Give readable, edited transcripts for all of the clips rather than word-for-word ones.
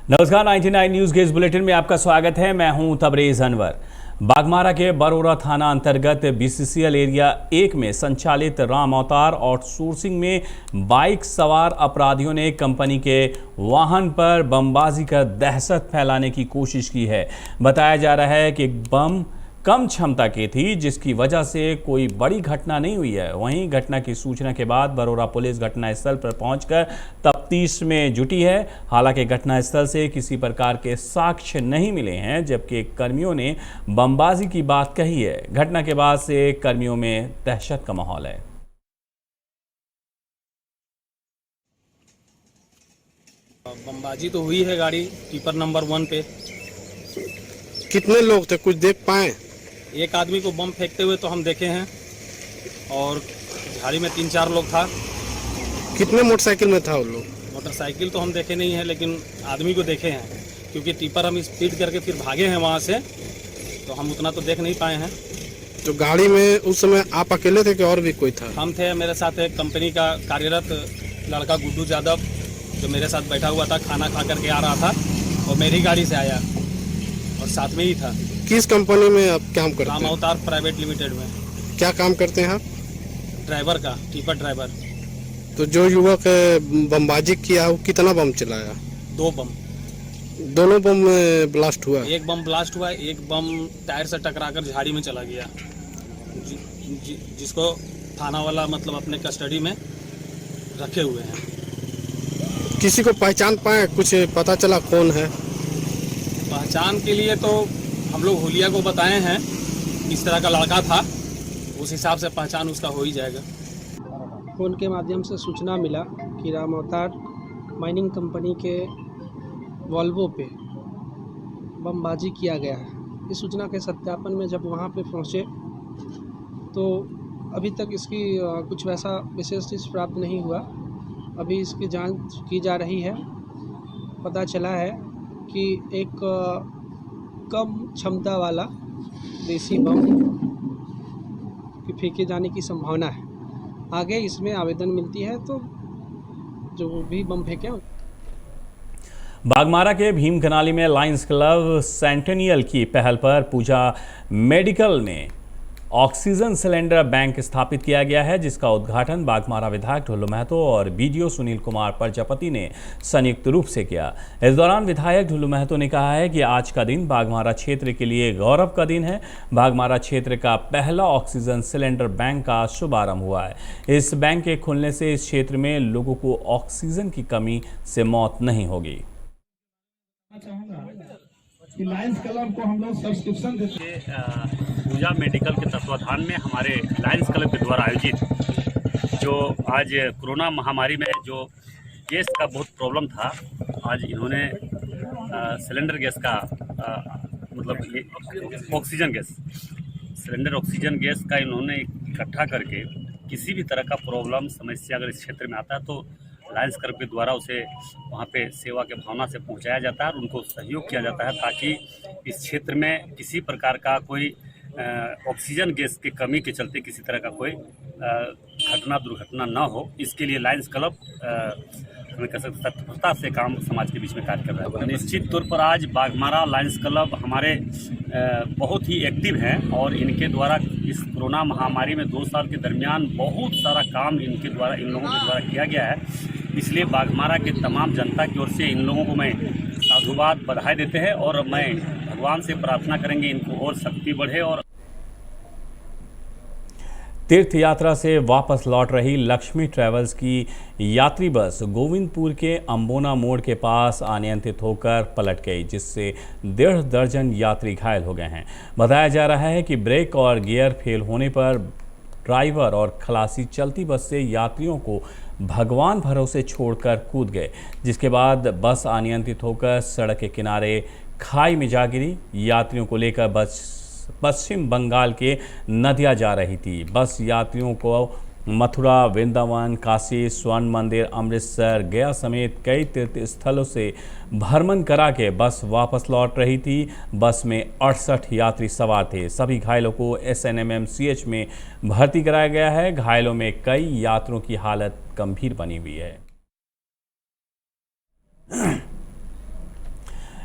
नमस्कार, 99 न्यूज के इस बुलेटिन में आपका स्वागत है। मैं हूं तबरेज अनवर। बागमारा के बरोरा थाना अंतर्गत बीसीसीएल एरिया 1 में संचालित राम अवतार आउटसोर्सिंग में बाइक सवार अपराधियों ने कंपनी के वाहन पर बमबाजी कर दहशत फैलाने की कोशिश की है। बताया जा रहा है कि बम कम क्षमता की थी, जिसकी वजह से कोई बड़ी घटना नहीं हुई है। वहीं घटना की सूचना के बाद बरोरा पुलिस घटनास्थल पर पहुंचकर तफ्तीश में जुटी है। हालांकि घटनास्थल से किसी प्रकार के साक्ष्य नहीं मिले हैं, जबकि कर्मियों ने बमबाजी की बात कही है। घटना के बाद से कर्मियों में दहशत का माहौल है। बमबाजी तो हुई है गाड़ी टिपर नंबर 1 पे। कितने लोग थे, कुछ देख पाए? एक आदमी को बम फेंकते हुए तो हम देखे हैं और गाड़ी में 3-4 लोग था। कितने मोटरसाइकिल में था वो लोग? मोटरसाइकिल तो हम देखे नहीं है, लेकिन आदमी को देखे हैं, क्योंकि टिपर हम स्पीड करके फिर भागे हैं वहाँ से, तो हम उतना तो देख नहीं पाए हैं। तो गाड़ी में उस समय आप अकेले थे कि और भी कोई था? हम थे, मेरे साथ एक कंपनी का कार्यरत लड़का गुड्डू यादव जो मेरे साथ बैठा हुआ था, खाना खा करके आ रहा था और मेरी गाड़ी से आया और साथ में ही था। किस कंपनी में आप काम करते राम हैं? अवतार प्राइवेट लिमिटेड में। क्या काम करते हैं आप? ड्राइवर का, टिपर ड्राइवर। तो जो युवक बमबाजी किया वो कितना बम चलाया? 2 बम। दोनों बम में ब्लास्ट हुआ? एक बम ब्लास्ट हुआ, एक बम टायर से टकराकर झाड़ी में चला गया, जिसको थाना वाला मतलब अपने कस्टडी में रखे हुए हैं। किसी को पहचान पाए? कुछ पता चला कौन है? पहचान के लिए तो हम लोग हुलिया को बताए हैं, इस तरह का लड़का था, उस हिसाब से पहचान उसका हो ही जाएगा। फ़ोन के माध्यम से सूचना मिला कि राम अवतार माइनिंग कंपनी के वॉल्वो पे बमबाजी किया गया है। इस सूचना के सत्यापन में जब वहाँ पे पहुँचे तो अभी तक इसकी कुछ वैसा विशेष चीज़ प्राप्त नहीं हुआ। अभी इसकी जांच की जा रही है। पता चला है कि एक कम क्षमता वाला देसी बम की फेंके जाने की संभावना है। आगे इसमें आवेदन मिलती है तो जो भी बम फेंके। बागमारा के भीम कनाली में लायंस क्लब सेंटेनियल की पहल पर पूजा मेडिकल में ऑक्सीजन सिलेंडर बैंक स्थापित किया गया है, जिसका उद्घाटन बागमारा विधायक ढुल्लू महतो और बीडीओ सुनील कुमार प्रजापति ने संयुक्त रूप से किया। इस दौरान विधायक ढुल्लू महतो ने कहा है कि आज का दिन बागमारा क्षेत्र के लिए गौरव का दिन है। बागमारा क्षेत्र का पहला ऑक्सीजन सिलेंडर बैंक का शुभारंभ हुआ है। इस बैंक के खुलने से इस क्षेत्र में लोगों को ऑक्सीजन की कमी से मौत नहीं होगी। लायंस क्लब को हम लोग सब्सक्रिप्शन देते हैं। पूजा मेडिकल के तत्वाधान में हमारे लायंस क्लब के द्वारा आयोजित जो आज कोरोना महामारी में जो गैस का बहुत प्रॉब्लम था, आज इन्होंने सिलेंडर गैस का मतलब ये oxygen gas cylinder oxygen gas का इन्होंने इकट्ठा करके किसी भी तरह का प्रॉब्लम समस्या अगर इस क्षेत्र में आता है तो लायंस क्लब के द्वारा उसे वहाँ पे सेवा के भावना से पहुँचाया जाता है और उनको सहयोग किया जाता है, ताकि इस क्षेत्र में किसी प्रकार का कोई ऑक्सीजन गैस की कमी के चलते किसी तरह का कोई घटना दुर्घटना ना हो। इसके लिए लायंस क्लब हमें कह सकते तत्परता से काम समाज के बीच में कार्य कर रहा है। निश्चित तौर पर आज बागमारा लायंस क्लब हमारे बहुत ही एक्टिव हैं और इनके द्वारा इस कोरोना महामारी में 2 साल के दरमियान बहुत सारा काम इन लोगों के द्वारा किया गया है। इसलिए बागमारा के तमाम जनता की ओर से इन लोगों को मैं साधुवाद बधाई देते हैं और मैं भगवान से प्रार्थना करेंगे इनको और शक्ति बढ़े। और तीर्थ यात्रा से वापस लौट रही लक्ष्मी ट्रैवल्स की यात्री बस गोविंदपुर के अंबोना मोड़ के पास अनियंत्रित होकर पलट गई, जिससे 1.5 दर्जन यात्री घायल हो गए हैं। बताया जा रहा है कि ब्रेक और गियर फेल होने पर ड्राइवर और खलासी चलती बस से यात्रियों को भगवान भरोसे छोड़कर कूद गए, जिसके बाद बस अनियंत्रित होकर सड़क के किनारे खाई में जा गिरी। यात्रियों को लेकर बस पश्चिम बंगाल के नदिया जा रही थी। बस यात्रियों को मथुरा, वृंदावन, काशी, स्वर्ण मंदिर, अमृतसर, गया समेत कई तीर्थ स्थलों से भ्रमण करा के बस वापस लौट रही थी। बस में 68 यात्री सवार थे। सभी घायलों को SNMMCH में भर्ती कराया गया है। घायलों में कई यात्रियों की हालत गंभीर बनी हुई है।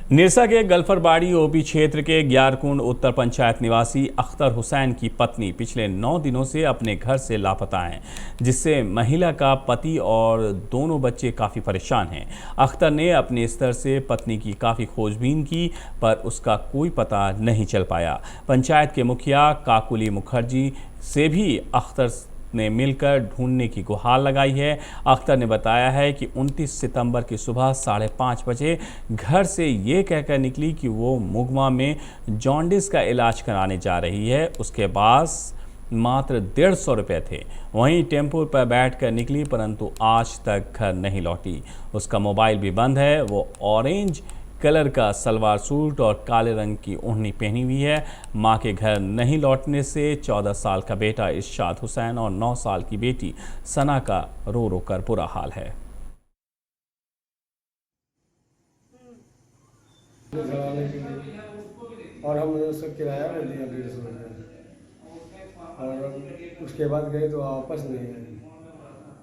निरसा के गल्फरबाड़ी ओपी क्षेत्र के ग्यारकुंड उत्तर पंचायत निवासी अख्तर हुसैन की पत्नी पिछले 9 दिनों से अपने घर से लापता हैं, जिससे महिला का पति और दोनों बच्चे काफ़ी परेशान हैं। अख्तर ने अपने स्तर से पत्नी की काफ़ी खोजबीन की, पर उसका कोई पता नहीं चल पाया। पंचायत के मुखिया काकुली मुखर्जी से भी अख्तर ने मिलकर ढूंढने की गुहार लगाई है। अख्तर ने बताया है कि 29 सितंबर की सुबह 5:30 बजे घर से ये कहकर निकली कि वो मुगमा में जॉन्डिस का इलाज कराने जा रही है। उसके पास मात्र 150 रुपये थे। वहीं टेम्पो पर बैठकर निकली, परंतु आज तक घर नहीं लौटी। उसका मोबाइल भी बंद है। वो ऑरेंज कलर का सलवार सूट और काले रंग की ओढ़नी पहनी हुई है। मां के घर नहीं लौटने से 14 साल का बेटा इरशाद हुसैन और 9 साल की बेटी सना का रो रो कर बुरा हाल है। और हमने उसका किराया में दिया 150 रुपये, और उसके बाद गए तो वापस नहीं आए।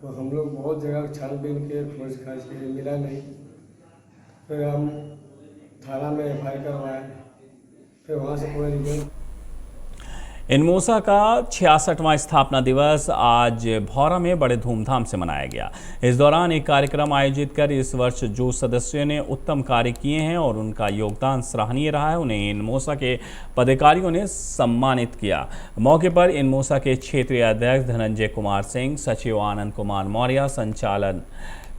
तो हम लोग बहुत जगह छानबीन के खोज खाज के मिला नहीं। फिर हम थाना में एफआईआर करवाए, फिर वहाँ से कोई रिजल्ट। इनमोसा का 66वां स्थापना दिवस आज भौरा में बड़े धूमधाम से मनाया गया। इस दौरान एक कार्यक्रम आयोजित कर इस वर्ष जो सदस्यों ने उत्तम कार्य किए हैं और उनका योगदान सराहनीय रहा है, उन्हें इनमोसा के पदाधिकारियों ने सम्मानित किया। मौके पर इनमोसा के क्षेत्रीय अध्यक्ष धनंजय कुमार सिंह, सचिव आनंद कुमार मौर्य, संचालन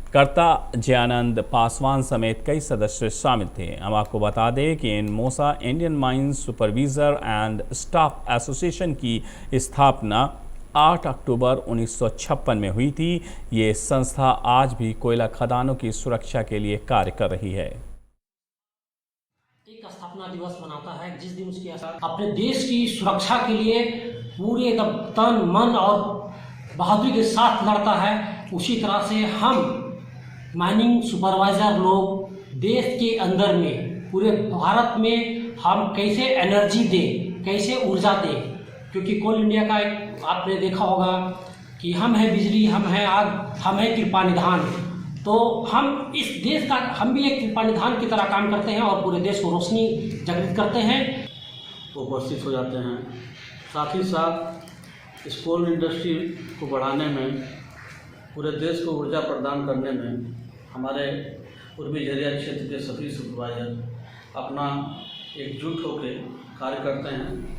कर्ता जयानंद पासवान समेत कई सदस्य शामिल थे। हम आपको बता दें कि INMOSA Indian mines supervisor and staff association की स्थापना 8 अक्टूबर 1956 में हुई थी। ये संस्था आज भी कोयला खदानों की सुरक्षा के लिए कार्य कर रही है। एक स्थापना दिवस मनाता है जिस दिन उसकी अपने देश की सुरक्षा के लिए पूरे तन मन और बहादुरी के साथ लड़ता है। उसी तरह से हम माइनिंग सुपरवाइज़र लोग देश के अंदर में पूरे भारत में हम कैसे एनर्जी दें, कैसे ऊर्जा दें, क्योंकि कोल इंडिया का एक आपने देखा होगा कि हम हैं बिजली, हम हैं आग, हम हैं कृपा निधान। तो हम इस देश का हम भी एक कृपा निधान की तरह काम करते हैं और पूरे देश को रोशनी जागृत करते हैं। उपस्थित हो जाते हैं। साथ ही साथ इस कोल इंडस्ट्री को बढ़ाने में, पूरे देश को ऊर्जा प्रदान करने में हमारे पूर्वी झरिया क्षेत्र के सभी सुपरवाइजर अपना एकजुट होकर कार्य करते हैं।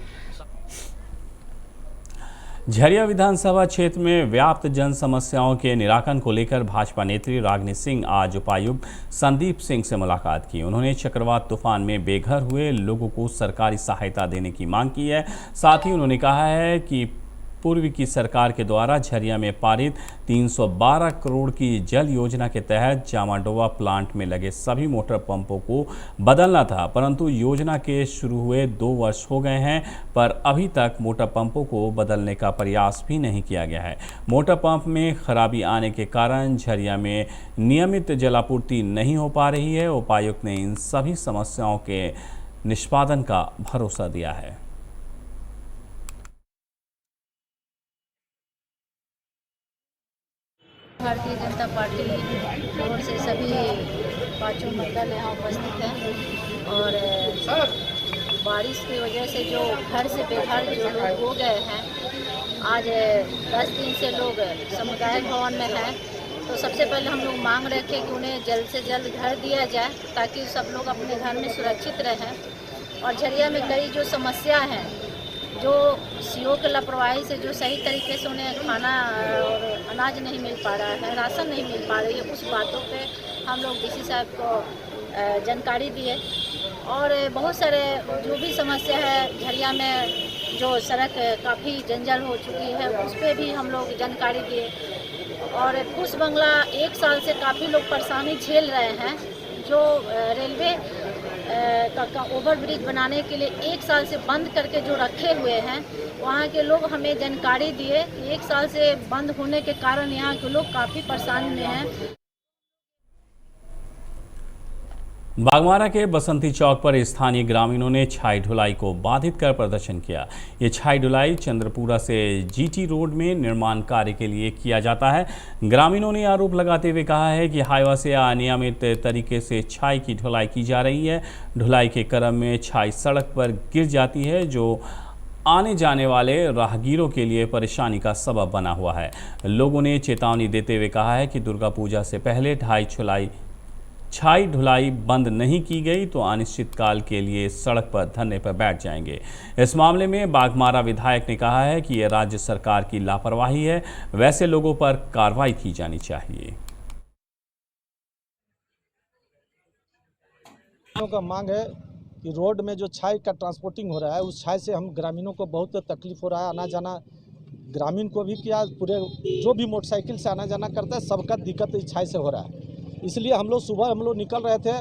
झरिया विधानसभा क्षेत्र में व्याप्त जन समस्याओं के निराकरण को लेकर भाजपा नेत्री रागिनी सिंह आज उपायुक्त संदीप सिंह से मुलाकात की। उन्होंने चक्रवात तूफान में बेघर हुए लोगों को सरकारी सहायता देने की मांग की है। साथ ही उन्होंने कहा है कि पूर्व की सरकार के द्वारा झरिया में पारित 312 करोड़ की जल योजना के तहत जामाडोवा प्लांट में लगे सभी मोटर पंपों को बदलना था, परंतु योजना के शुरू हुए 2 वर्ष हो गए हैं, पर अभी तक मोटर पंपों को बदलने का प्रयास भी नहीं किया गया है। मोटर पंप में खराबी आने के कारण झरिया में नियमित जलापूर्ति नहीं हो पा रही है। उपायुक्त ने इन सभी समस्याओं के निष्पादन का भरोसा दिया है। भारतीय जनता पार्टी की ओर से सभी 5 मंडल यहाँ उपस्थित हैं और बारिश की वजह से जो घर से बेघर जो लोग हो गए हैं, आज 10 दिन से लोग सामुदायिक भवन में हैं। तो सबसे पहले हम लोग मांग रखे कि उन्हें जल्द से जल्द घर दिया जाए ताकि सब लोग अपने घर में सुरक्षित रहें। और झरिया में कई जो समस्या हैं, जो सीओ के लापरवाही से जो सही तरीके से उन्हें खाना और अनाज नहीं मिल पा रहा है, राशन नहीं मिल पा रही है, उस बातों पे हम लोग डीसी साहब को जानकारी दिए। और बहुत सारे जो भी समस्या है झरिया में, जो सड़क काफ़ी जंजाल हो चुकी है, उस पर भी हम लोग जानकारी दिए। और कुछ बंगला 1 साल से काफ़ी लोग परेशानी झेल रहे हैं। जो रेलवे का ओवरब्रिज बनाने के लिए 1 साल से बंद करके जो रखे हुए हैं, वहाँ के लोग हमें जानकारी दिए कि 1 साल से बंद होने के कारण यहाँ के लोग काफ़ी परेशानी में हैं। बागमारा के बसंती चौक पर स्थानीय ग्रामीणों ने छाई ढुलाई को बाधित कर प्रदर्शन किया। ये छाई ढुलाई चंद्रपुरा से जीटी रोड में निर्माण कार्य के लिए किया जाता है। ग्रामीणों ने आरोप लगाते हुए कहा है कि हाईवा से अनियमित तरीके से छाई की ढुलाई की जा रही है। ढुलाई के क्रम में छाई सड़क पर गिर जाती है, जो आने जाने वाले राहगीरों के लिए परेशानी का सबब बना हुआ है। लोगों ने चेतावनी देते हुए कहा है कि दुर्गा पूजा से पहले छाई ढुलाई बंद नहीं की गई तो अनिश्चितकाल के लिए सड़क पर धरने पर बैठ जाएंगे। इस मामले में बागमारा विधायक ने कहा है कि यह राज्य सरकार की लापरवाही है, वैसे लोगों पर कार्रवाई की जानी चाहिए। का मांग है कि रोड में जो छाई का ट्रांसपोर्टिंग हो रहा है, उस छाई से हम ग्रामीणों को बहुत तकलीफ हो रहा है। आना जाना ग्रामीण को भी किया, पूरे जो भी मोटरसाइकिल से आना जाना करता है सबका दिक्कत इस छाई से हो रहा है। इसलिए हम लोग निकल रहे थे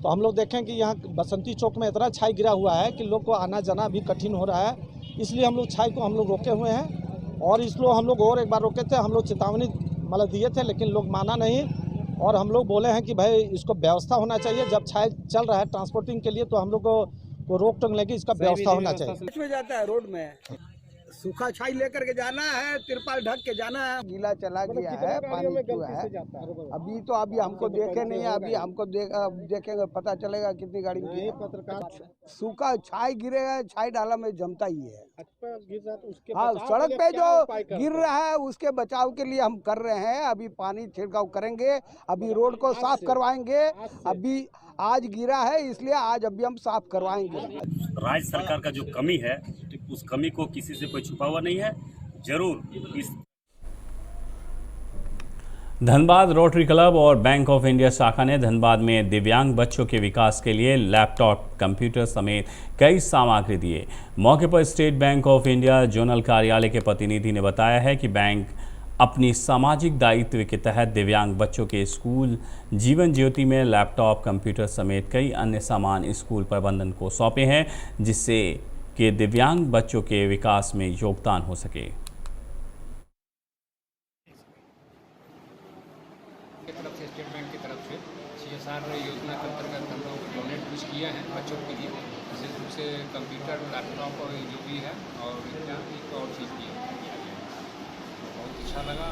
तो हम लोग देखें कि यहाँ बसंती चौक में इतना छाई गिरा हुआ है कि लोग को आना जाना भी कठिन हो रहा है। इसलिए हम लोग छाई को रोके हुए हैं और इसलिए हम लोग और एक बार रोके थे। हम लोग चेतावनी दिए थे लेकिन लोग माना नहीं और हम लोग बोले हैं कि भाई इसको व्यवस्था होना चाहिए। जब छाई चल रहा है ट्रांसपोर्टिंग के लिए तो हम लोग को रोक टोक लेके इसका व्यवस्था होना चाहिए। में जाता है रोड में सूखा छाई लेकर के जाना है, तिरपाल ढक के जाना है। गीला चला गया है, पानी हुआ है। अभी हमको देखे नहीं है, अभी हमको देखेंगे पता चलेगा कितनी गाड़ी में पत्रकार सूखा छाई गिरेगा। छाई डाला में जमता ही है। हाँ, सड़क पे जो गिर रहा है उसके बचाव के लिए हम कर रहे हैं। अभी पानी छिड़काव करेंगे, अभी रोड को साफ करवाएंगे। अभी आज गिरा है इसलिए आज अभी हम साफ करवाएंगे। राज्य सरकार का जो कमी है उस कमी को किसी से कोई छुपा हुआ नहीं है। जरूर इस धनबाद रोटरी क्लब और बैंक ऑफ इंडिया शाखा ने धनबाद में दिव्यांग बच्चों के विकास के लिए लैपटॉप, कंप्यूटर समेत कई सामग्री दिए। मौके पर state bank of India zonal कार्यालय के प्रतिनिधि ने बताया है कि बैंक अपनी सामाजिक दायित्व के तहत दिव्यांग बच्चों के स्कूल जीवन ज्योति में लैपटॉप, कंप्यूटर समेत कई अन्य सामान स्कूल प्रबंधन को सौंपे हैं, जिससे कि दिव्यांग बच्चों के विकास में योगदान हो सके। स्टेट बैंक की तरफ से CSR योजना के अंतर्गत हम लोग डोनेट कुछ किया है बच्चों के लिए, विशेष रूप से कंप्यूटर, लैपटॉप और जो भी है और एक और चीज़ की बहुत अच्छा लगा।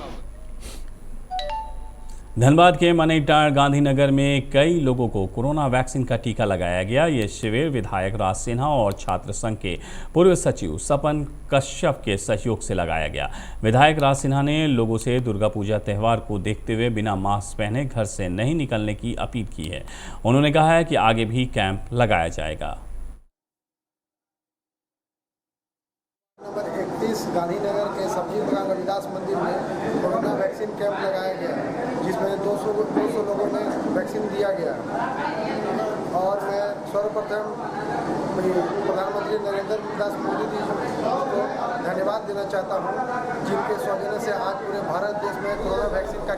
धनबाद के मनईटांड़ गांधीनगर में कई लोगों को कोरोना वैक्सीन का टीका लगाया गया। ये शिविर विधायक राज सिन्हा और छात्र संघ के पूर्व सचिव सपन कश्यप के सहयोग से लगाया गया। विधायक राज सिन्हा ने लोगों से दुर्गा पूजा त्यौहार को देखते हुए बिना मास्क पहने घर से नहीं निकलने की अपील की है। उन्होंने कहा है कि आगे भी कैंप लगाया जाएगा। नंबर 31 गांधीनगर के सब्जी बागान रविदास मंदिर में कोरोना वैक्सीन कैंप लगाया गया, जिसमें 200 लोगों ने वैक्सीन दिया गया। और मैं सर्वप्रथम प्रधानमंत्री नरेंद्र दास मोदी जी को धन्यवाद देना चाहता हूं, जिनके सौजन्य से आज पूरे भारत देश में कोरोना वैक्सीन का।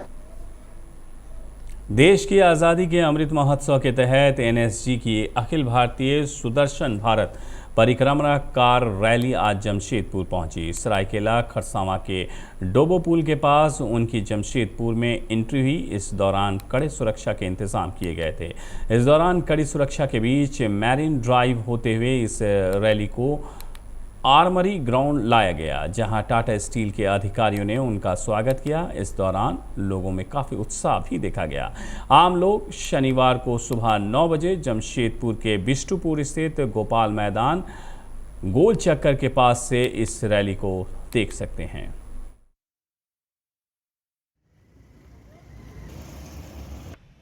देश की आज़ादी के अमृत महोत्सव के तहत NSG की अखिल भारतीय सुदर्शन भारत परिक्रमा कार रैली आज जमशेदपुर पहुंची। सरायकेला खरसावां के डोबो पुल के पास उनकी जमशेदपुर में एंट्री हुई। इस दौरान कड़े सुरक्षा के इंतजाम किए गए थे। इस दौरान कड़ी सुरक्षा के बीच मैरिन ड्राइव होते हुए इस रैली को आर्मरी ग्राउंड लाया गया, जहां टाटा स्टील के अधिकारियों ने उनका स्वागत किया। इस दौरान लोगों में काफ़ी उत्साह भी देखा गया। आम लोग शनिवार को सुबह 9 बजे जमशेदपुर के बिष्टुपुर स्थित गोपाल मैदान गोल चक्कर के पास से इस रैली को देख सकते हैं।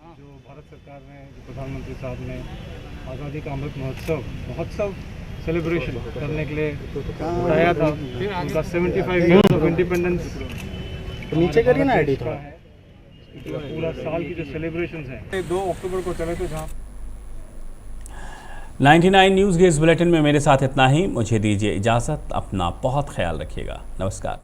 जो भारत सरकार ने, जो प्रधानमंत्री साहब ने आज़ादी का अमृत महोत्सव सेलिब्रेशन करने के लिए बताया था, उनका 75 ईयर्स ऑफ इंडिपेंडेंस नीचे करिए ना एडिट पूरा साल की जो सेलिब्रेशंस हैं 2 अक्टूबर को चले थे। जहाँ 99 न्यूज़ के इस बुलेटिन में मेरे साथ इतना ही। मुझे दीजिए इजाज़त। अपना बहुत ख्याल रखिएगा। नमस्कार।